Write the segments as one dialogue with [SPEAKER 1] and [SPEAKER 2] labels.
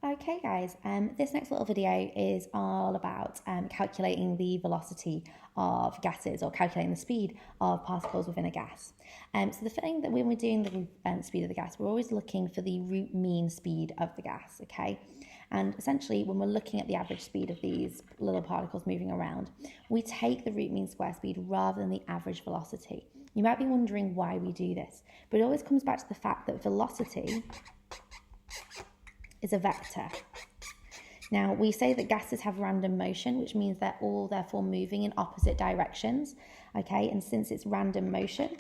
[SPEAKER 1] Okay guys, this next little video is all about calculating the velocity of gases or calculating the speed of particles within a gas. So the thing that when we're doing the speed of the gas, we're always looking for the root mean speed of the gas, okay? And essentially when we're looking at the average speed of these little particles moving around, we take the root mean square speed rather than the average velocity. You might be wondering why we do this, but it always comes back to the fact that velocity is a vector. Now, we say that gases have random motion, which means they're all therefore moving in opposite directions, okay? And since it's random motion,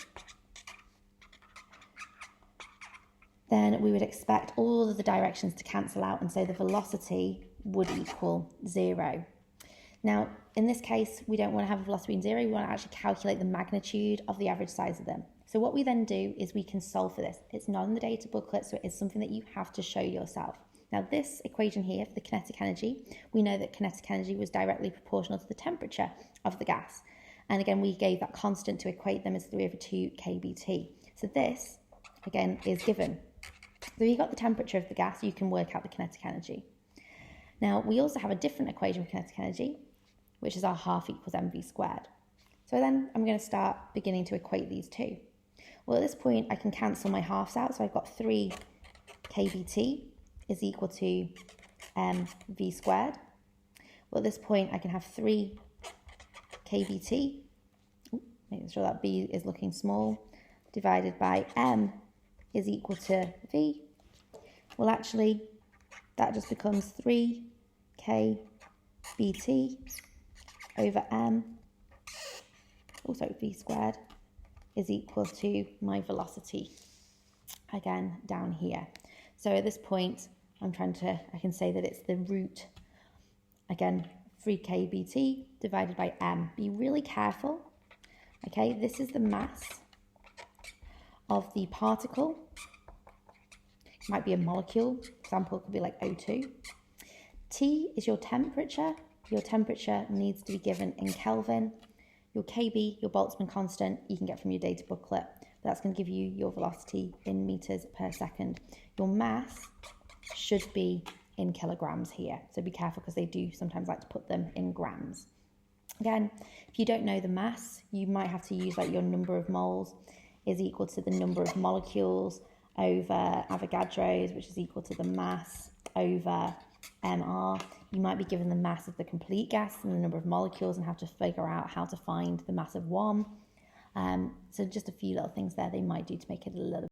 [SPEAKER 1] then we would expect all of the directions to cancel out, and so the velocity would equal 0. Now, in this case, we don't want to have a velocity in 0, we want to actually calculate the magnitude of the average size of them. So what we then do is we can solve for this. It's not in the data booklet, so it's something that you have to show yourself. Now this equation here for the kinetic energy, we know that kinetic energy was directly proportional to the temperature of the gas. And again, we gave that constant to equate them as 3/2 kBt. So this, again, is given. So you've got the temperature of the gas, you can work out the kinetic energy. Now we also have a different equation for kinetic energy, which is our half equals mv squared. So then I'm going to start beginning to equate these two. Well, at this point, I can cancel my halves out. So I've got 3 kBt is equal to v squared. Well, at this point, I can have 3 kBt, making sure that b is looking small, divided by m is equal to v. Well, actually, that just becomes 3 kBt over m, also v squared, is equal to my velocity, again, down here. So at this point, I can say that it's the root, again, 3 kBt divided by m. Be really careful, okay? This is the mass of the particle. It might be a molecule, example could be like O2. T is your temperature. Your temperature needs to be given in Kelvin. Your Kb, your Boltzmann constant, you can get from your data booklet. That's going to give you your velocity in meters per second. Your mass should be in kilograms here. So be careful because they do sometimes like to put them in grams. Again, if you don't know the mass, you might have to use like your number of moles is equal to the number of molecules over Avogadro's, which is equal to the mass over mR. You might be given the mass of the complete gas and the number of molecules and have to figure out how to find the mass of one. So just a few little things there they might do to make it a little